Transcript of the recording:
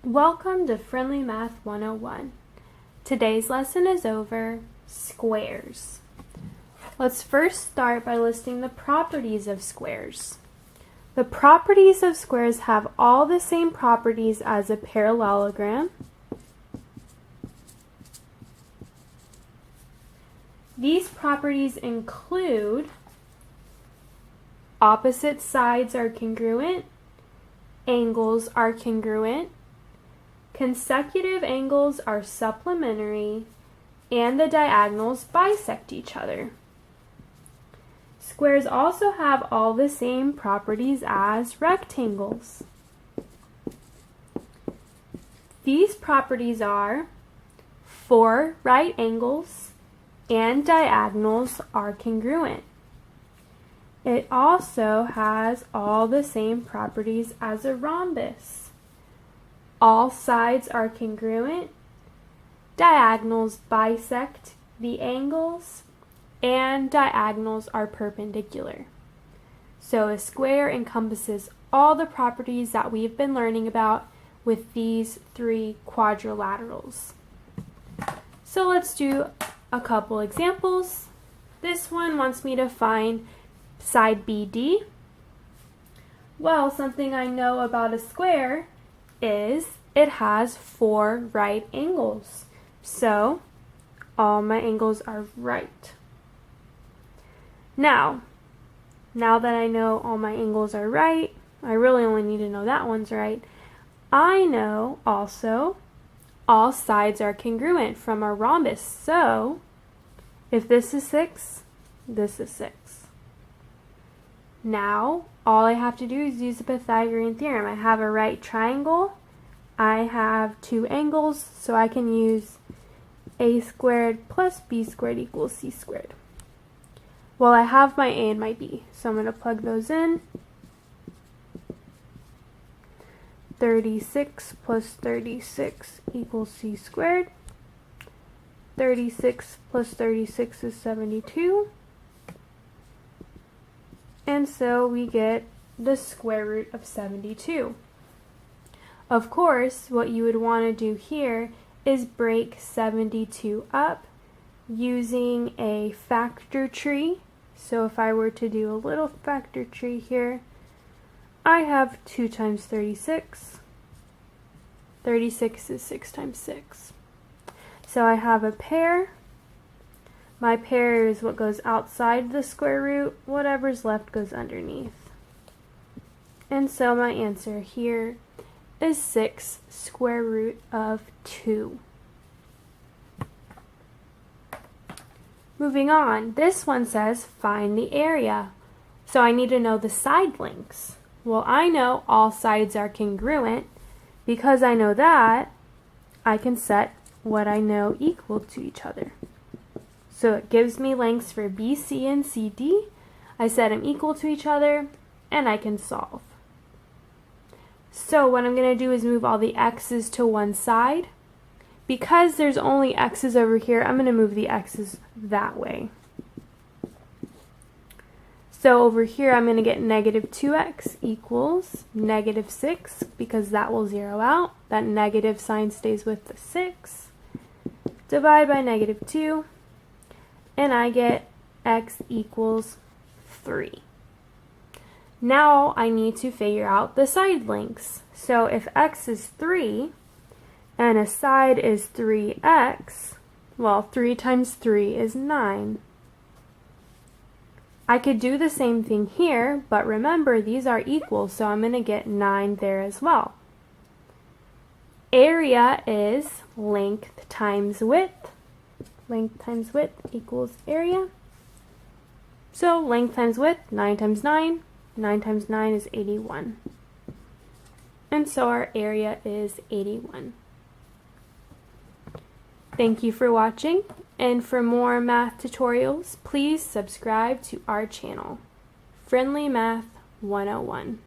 Welcome to Friendly Math 101. Today's lesson is over squares. Let's first start by listing the properties of squares. The properties of squares have all the same properties as a parallelogram. These properties include opposite sides are congruent, angles are congruent, consecutive angles are supplementary, and the diagonals bisect each other. Squares also have all the same properties as rectangles. These properties are 4 right angles and diagonals are congruent. It also has all the same properties as a rhombus. All sides are congruent, diagonals bisect the angles, and diagonals are perpendicular. So a square encompasses all the properties that we've been learning about with these 3 quadrilaterals. So let's do a couple examples. This one wants me to find side BD. Well, something I know about a square is it has 4 right angles. So all my angles are right. Now that I know all my angles are right, I really only need to know that one's right. I know also all sides are congruent from a rhombus. So if this is 6, this is 6. Now, all I have to do is use the Pythagorean Theorem. I have a right triangle. I have 2 angles, so I can use a squared plus b squared equals c squared. Well, I have my a and my b, so I'm going to plug those in. 36 plus 36 equals c squared. 36 plus 36 is 72. And so we get the square root of 72. Of course, what you would want to do here is break 72 up using a factor tree. So if I were to do a little factor tree here, I have 2 times 36. 36 is 6 times 6. So I have a pair. My pair is what goes outside the square root. Whatever's left goes underneath. And so my answer here is 6 square root of 2. Moving on, this one says find the area. So I need to know the side lengths. Well, I know all sides are congruent. Because I know that, I can set what I know equal to each other. So it gives me lengths for BC and CD. I set them equal to each other, and I can solve. So what I'm going to do is move all the x's to one side. Because there's only x's over here, I'm going to move the x's that way. So over here, I'm going to get negative 2x equals negative 6, because that will zero out. That negative sign stays with the 6. Divide by negative 2. And I get x equals 3. Now I need to figure out the side lengths. So if x is 3 and a side is 3x, well, 3 times 3 is 9. I could do the same thing here, but remember these are equal, so I'm going to get 9 there as well. Area is length times width. Length times width equals area. So length times width, 9 times 9. 9 times 9 is 81. And so our area is 81. Thank you for watching, and for more math tutorials, please subscribe to our channel, Friendly Math 101.